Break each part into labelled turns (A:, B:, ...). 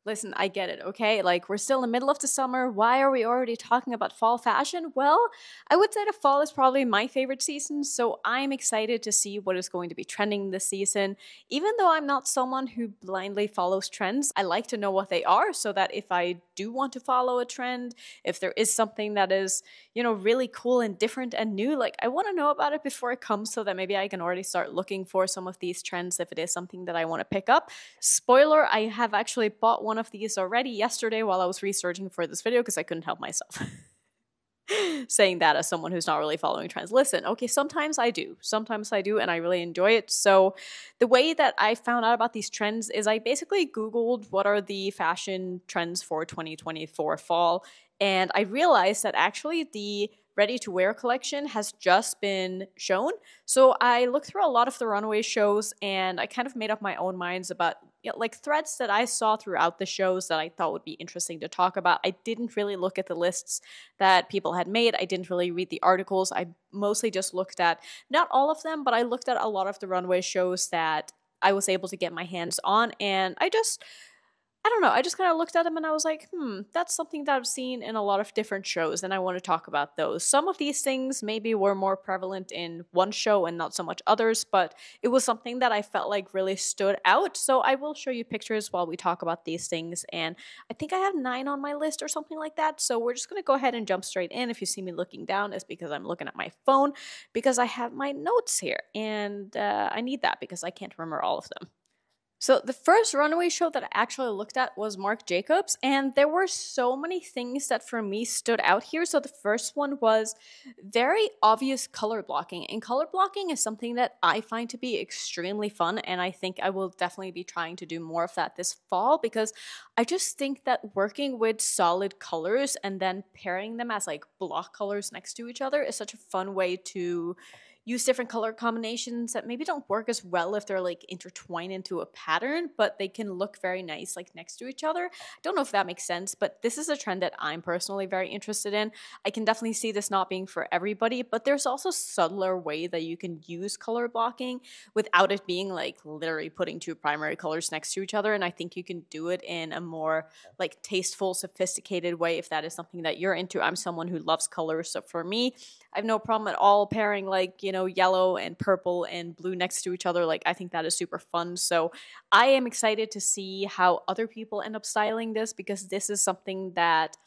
A: Listen, I get it, okay? Like, we're still in the middle of the summer. Why are we already talking about fall fashion? Well, I would say the fall is probably my favorite season, so I'm excited to see what is going to be trending this season. Even though I'm not someone who blindly follows trends, I like to know what they are so that if I do want to follow a trend, if there is something that is, really cool and different and new, like, I want to know about it before it comes so that maybe I can already start looking for some of these trends if it is something that I want to pick up. Spoiler, I have actually bought one of these already yesterday while I was researching for this video because I couldn't help myself. Saying that as someone who's not really following trends. Listen, okay, sometimes I do, and I really enjoy it. So the way that I found out about these trends is I basically Googled what are the fashion trends for 2024 fall, and I realized that actually the ready-to-wear collection has just been shown. So I looked through a lot of the runway shows, and I kind of made up my own minds about like threads that I saw throughout the shows that I thought would be interesting to talk about. I didn't really look at the lists that people had made. I didn't really read the articles. I mostly just looked at, not all of them, but I looked at a lot of the runway shows that I was able to get my hands on, and I don't know, I just kind of looked at them and I was like, that's something that I've seen in a lot of different shows and I want to talk about those. Some of these things maybe were more prevalent in one show and not so much others, but it was something that I felt like really stood out. So I will show you pictures while we talk about these things, and I think I have 9 on my list or something like that. So we're just going to go ahead and jump straight in. If you see me looking down, it's because I'm looking at my phone because I have my notes here, and I need that because I can't remember all of them. So the first runway show that I actually looked at was Marc Jacobs, and there were so many things that for me stood out here. So the first one was very obvious color blocking, and color blocking is something that I find to be extremely fun, and I think I will definitely be trying to do more of that this fall because I just think that working with solid colors and then pairing them as like block colors next to each other is such a fun way to use different color combinations that maybe don't work as well if they're like intertwined into a pattern, but they can look very nice like next to each other. I don't know if that makes sense, but this is a trend that I'm personally very interested in. I can definitely see this not being for everybody, but there's also subtler way that you can use color blocking without it being like literally putting 2 primary colors next to each other. And I think you can do it in a more like tasteful, sophisticated way if that is something that you're into. I'm someone who loves colors, so for me, I have no problem at all pairing like, yellow and purple and blue next to each other. Like, I think that is super fun. So I am excited to see how other people end up styling this because this is something that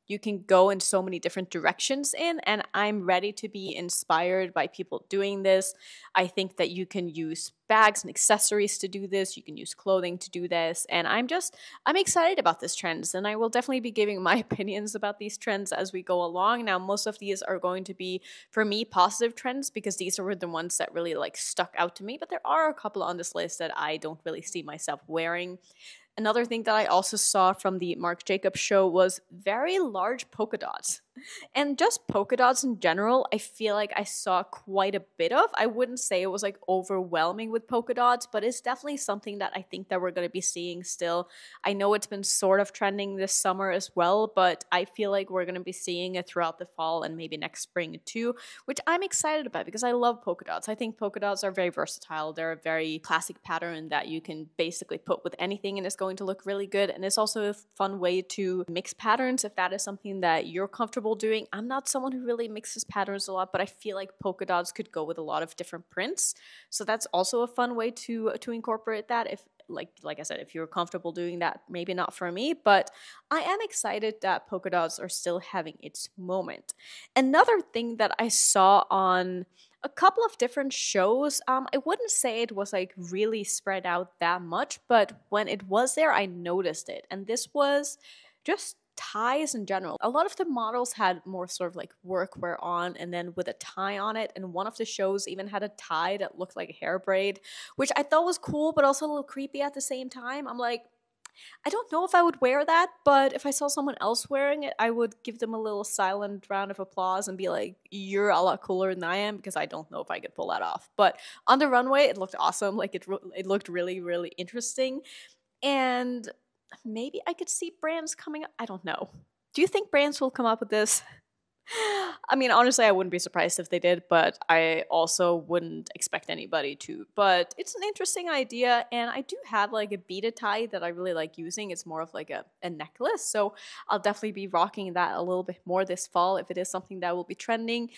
A: you can go in so many different directions in, and I'm ready to be inspired by people doing this. I think that you can use bags and accessories to do this. You can use clothing to do this, and I'm excited about this trends, and I will definitely be giving my opinions about these trends as we go along. Now, most of these are going to be, for me, positive trends because these are the ones that really like stuck out to me, but there are a couple on this list that I don't really see myself wearing. Another thing that I also saw from the Marc Jacobs show was very large polka dots. And just polka dots in general, I feel like I saw quite a bit of. I wouldn't say it was like overwhelming with polka dots, but it's definitely something that I think that we're going to be seeing still. I know it's been sort of trending this summer as well, but I feel like we're going to be seeing it throughout the fall and maybe next spring too, which I'm excited about because I love polka dots. I think polka dots are very versatile. They're a very classic pattern that you can basically put with anything and it's going to look really good. And it's also a fun way to mix patterns if that is something that you're comfortable doing. I'm not someone who really mixes patterns a lot, but I feel like polka dots could go with a lot of different prints. So that's also a fun way to incorporate that. If like I said, if you're comfortable doing that, maybe not for me, but I am excited that polka dots are still having its moment. Another thing that I saw on a couple of different shows, I wouldn't say it was like really spread out that much, but when it was there, I noticed it. And this was just ties in general. A lot of the models had more sort of like workwear on and then with a tie on it, and one of the shows even had a tie that looked like a hair braid, which I thought was cool but also a little creepy at the same time. I'm like, I don't know if I would wear that, but if I saw someone else wearing it, I would give them a little silent round of applause and be like, you're a lot cooler than I am, because I don't know if I could pull that off. But on the runway, it looked awesome. Like it looked really, really interesting. And maybe I could see brands coming up. I don't know. Do you think brands will come up with this? I mean, honestly, I wouldn't be surprised if they did, but I also wouldn't expect anybody to. But it's an interesting idea, and I do have like a beaded tie that I really like using. It's more of like a necklace, so I'll definitely be rocking that a little bit more this fall if it is something that will be trending.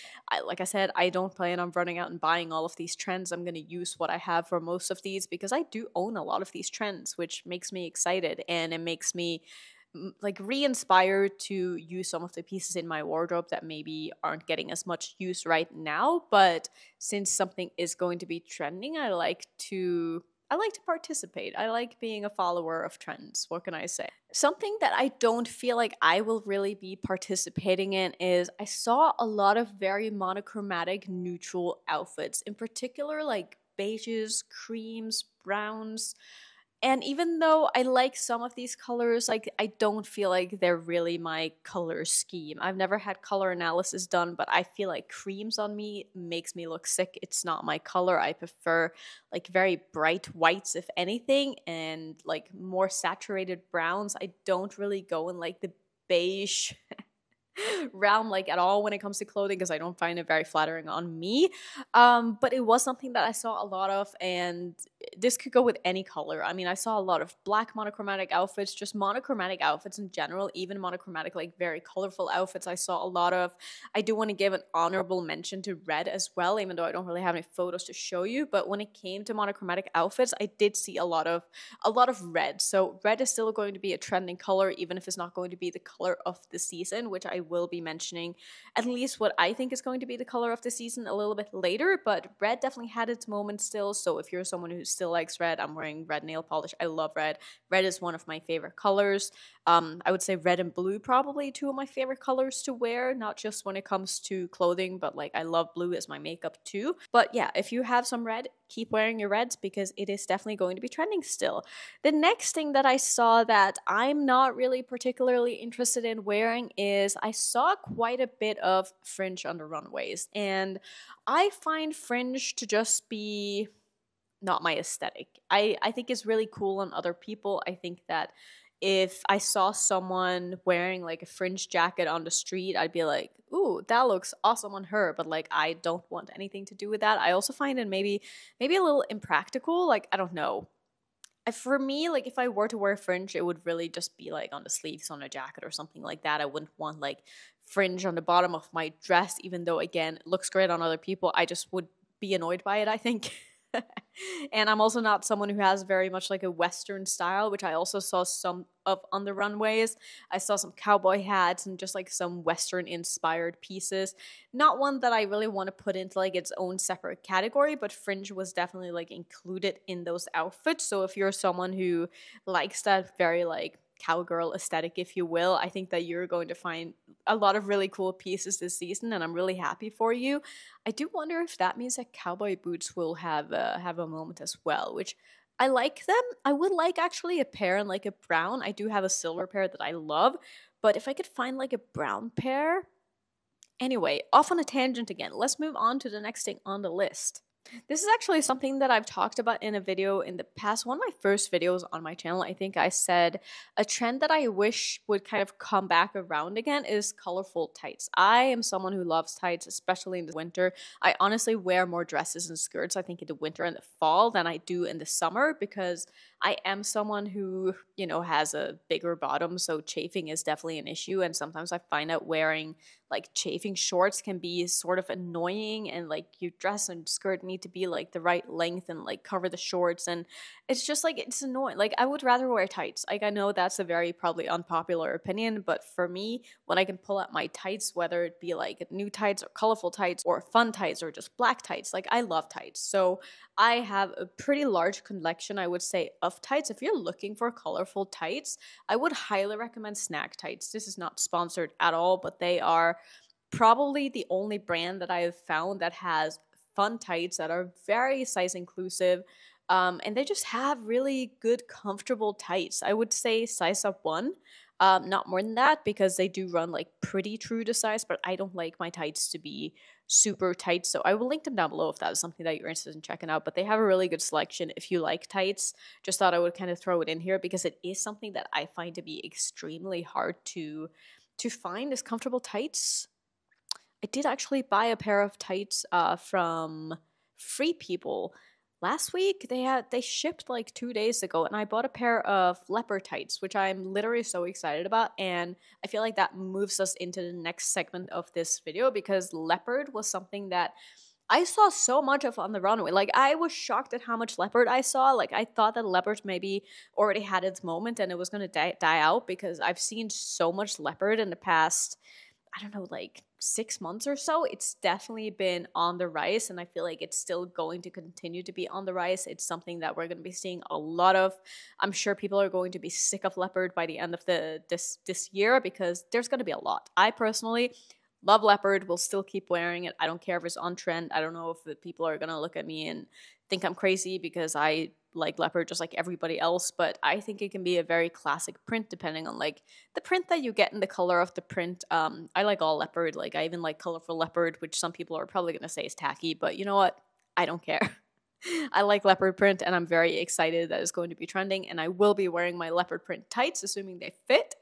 A: Like I said, I don't plan on running out and buying all of these trends. I'm going to use what I have for most of these because I do own a lot of these trends, which makes me excited, and it makes me like re-inspired to use some of the pieces in my wardrobe that maybe aren't getting as much use right now, but since something is going to be trending, I like to participate. I like being a follower of trends. What can I say? Something that I don't feel like I will really be participating in is I saw a lot of very monochromatic neutral outfits, in particular like beiges, creams, browns. And even though I like some of these colors, like I don't feel like they're really my color scheme. I've never had color analysis done, but I feel like creams on me makes me look sick. It's not my color. I prefer like very bright whites, if anything, and like more saturated browns. I don't really go in like the beige realm like at all when it comes to clothing because I don't find it very flattering on me. But it was something that I saw a lot of, and this could go with any color. I mean, I saw a lot of black monochromatic outfits, just monochromatic outfits in general, even monochromatic, like very colorful outfits. I saw a lot of. I do want to give an honorable mention to red as well, even though I don't really have any photos to show you. But when it came to monochromatic outfits, I did see a lot of red. So red is still going to be a trending color, even if it's not going to be the color of the season, which I will be mentioning at least what I think is going to be the color of the season a little bit later. But red definitely had its moment still. So if you're someone who still likes red, I'm wearing red nail polish. I love red. Red is one of my favorite colors. I would say red and blue probably two of my favorite colors to wear, not just when it comes to clothing, but like I love blue as my makeup too. But yeah, if you have some red, keep wearing your reds because it is definitely going to be trending still. The next thing that I saw that I'm not really particularly interested in wearing is I saw quite a bit of fringe on the runways, and I find fringe to just be not my aesthetic. I think it's really cool on other people. I think that if I saw someone wearing like a fringe jacket on the street, I'd be like, ooh, that looks awesome on her. But like, I don't want anything to do with that. I also find it maybe a little impractical. Like, I don't know. For me, like if I were to wear fringe, it would really just be like on the sleeves on a jacket or something like that. I wouldn't want like fringe on the bottom of my dress, even though again, it looks great on other people. I just would be annoyed by it, I think. And I'm also not someone who has very much like a Western style, which I also saw some of on the runways. I saw some cowboy hats and just like some Western inspired pieces. Not one that I really want to put into like its own separate category, but fringe was definitely like included in those outfits. So if you're someone who likes that very like cowgirl aesthetic, if you will, I think that you're going to find a lot of really cool pieces this season, and I'm really happy for you. I do wonder if that means that cowboy boots will have a moment as well, which I like them. I would like actually a pair in like a brown. I do have a silver pair that I love, but if I could find like a brown pair. Anyway, off on a tangent again. Let's move on to the next thing on the list. This is actually something that I've talked about in a video in the past. One of my first videos on my channel, I think I said a trend that I wish would kind of come back around again is colorful tights. I am someone who loves tights, especially in the winter. I honestly wear more dresses and skirts, I think, in the winter and the fall than I do in the summer because I am someone who, you know, has a bigger bottom, so chafing is definitely an issue. And sometimes I find out wearing like chafing shorts can be sort of annoying, and like your dress and skirt need to be like the right length and like cover the shorts, and it's just like it's annoying. Like I would rather wear tights. Like I know that's a very probably unpopular opinion, but for me, when I can pull out my tights, whether it be like new tights or colorful tights or fun tights or just black tights, like I love tights. So I have a pretty large collection, I would say, of tights. If you're looking for colorful tights, I would highly recommend Snag Tights. This is not sponsored at all, but they are probably the only brand that I have found that has fun tights that are very size inclusive. And they just have really good, comfortable tights. I would say size up one. Not more than that because they do run like pretty true to size, but I don't like my tights to be super tight. So I will link them down below if that is something that you're interested in checking out. But they have a really good selection if you like tights. Just thought I would kind of throw it in here because it is something that I find to be extremely hard to find is comfortable tights. I did actually buy a pair of tights from Free People last week. They shipped like 2 days ago, and I bought a pair of leopard tights, which I'm literally so excited about. And I feel like that moves us into the next segment of this video, because leopard was something that I saw so much of on the runway. Like, I was shocked at how much leopard I saw. Like, I thought that leopard maybe already had its moment and it was going to die out, because I've seen so much leopard in the past, I don't know, like 6 months or so. It's definitely been on the rise, and I feel like it's still going to continue to be on the rise. It's something that we're going to be seeing a lot of. I'm sure people are going to be sick of leopard by the end of this year, because there's going to be a lot. I personally love leopard, will still keep wearing it. I don't care if it's on trend. I don't know if the people are going to look at me and think I'm crazy because I like leopard just like everybody else, but I think it can be a very classic print depending on like the print that you get and the color of the print. I like all leopard. Like, I even like colorful leopard, which some people are probably going to say is tacky, but you know what? I don't care. I like leopard print, and I'm very excited that it's going to be trending, and I will be wearing my leopard print tights, assuming they fit.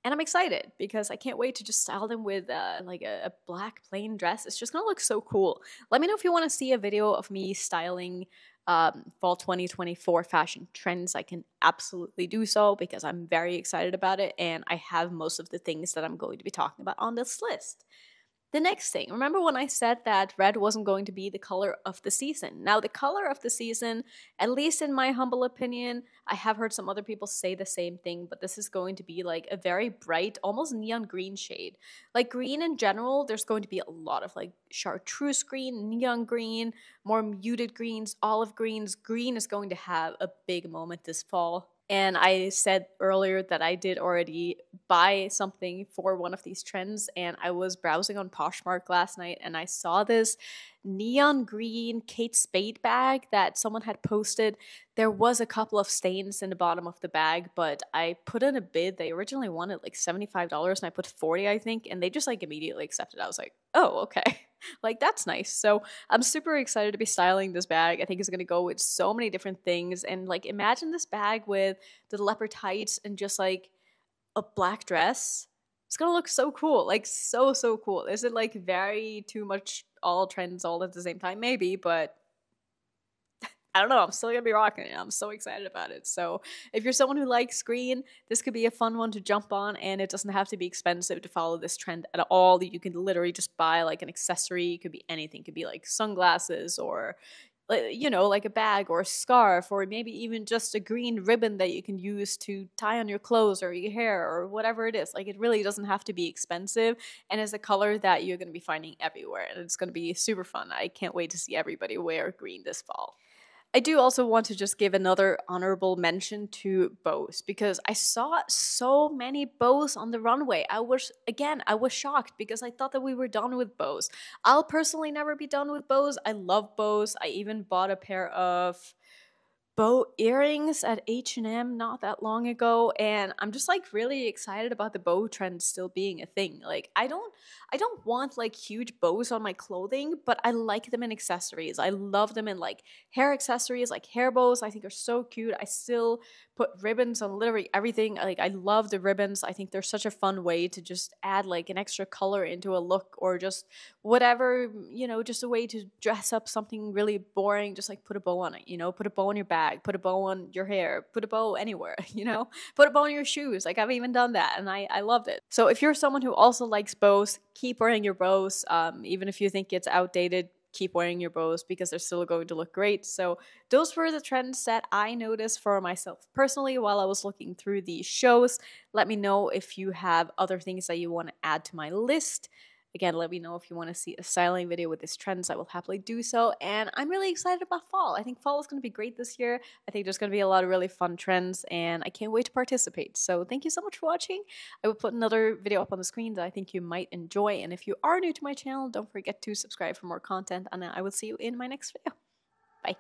A: And I'm excited because I can't wait to just style them with like a black plain dress. It's just going to look so cool. Let me know if you want to see a video of me styling fall 2024 fashion trends. I can absolutely do so because I'm very excited about it. And I have most of the things that I'm going to be talking about on this list. The next thing, remember when I said that red wasn't going to be the color of the season? Now, the color of the season, at least in my humble opinion, I have heard some other people say the same thing, but this is going to be like a very bright, almost neon green shade. Like, green in general, there's going to be a lot of like chartreuse green, neon green, more muted greens, olive greens. Green is going to have a big moment this fall. And I said earlier that I did already buy something for one of these trends, and I was browsing on Poshmark last night and I saw this neon green Kate Spade bag that someone had posted. There was a couple of stains in the bottom of the bag, but I put in a bid. They originally wanted like $75 and I put 40, I think, and they just like immediately accepted. I was like, oh, okay. Like, that's nice. So I'm super excited to be styling this bag. I think it's going to go with so many different things. And like, imagine this bag with the leopard tights and just like a black dress. It's going to look so cool. Like, so cool. Is it like very too much all trends all at the same time? Maybe, but I don't know. I'm still going to be rocking it. I'm so excited about it. So if you're someone who likes green, this could be a fun one to jump on, and it doesn't have to be expensive to follow this trend at all. You can literally just buy like an accessory. It could be anything. It could be like sunglasses, or, you know, like a bag or a scarf, or maybe even just a green ribbon that you can use to tie on your clothes or your hair or whatever it is. Like, it really doesn't have to be expensive, and it's a color that you're going to be finding everywhere, and it's going to be super fun. I can't wait to see everybody wear green this fall. I do also want to just give another honorable mention to bows, because I saw so many bows on the runway. I was shocked because I thought that we were done with bows. I'll personally never be done with bows. I love bows. I even bought a pair of bow earrings at H&M not that long ago, and I'm just like really excited about the bow trend still being a thing. Like, I don't want like huge bows on my clothing, but I like them in accessories. I love them in like hair accessories, like hair bows. I think are so cute. I still put ribbons on literally everything. Like, I love the ribbons. I think they're such a fun way to just add like an extra color into a look, or just whatever, you know, just a way to dress up something really boring. Just like put a bow on it, you know, put a bow on your bag, put a bow on your hair, put a bow anywhere, you know, put a bow on your shoes. Like, I've even done that, and I loved it. So if you're someone who also likes bows, keep wearing your bows. Even if you think it's outdated, keep wearing your bows because they're still going to look great. So those were the trends that I noticed for myself personally while I was looking through these shows. Let me know if you have other things that you want to add to my list. Again, let me know if you want to see a styling video with these trends. I will happily do so. And I'm really excited about fall. I think fall is going to be great this year. I think there's going to be a lot of really fun trends, and I can't wait to participate. So thank you so much for watching. I will put another video up on the screen that I think you might enjoy. And if you are new to my channel, don't forget to subscribe for more content. And I will see you in my next video. Bye.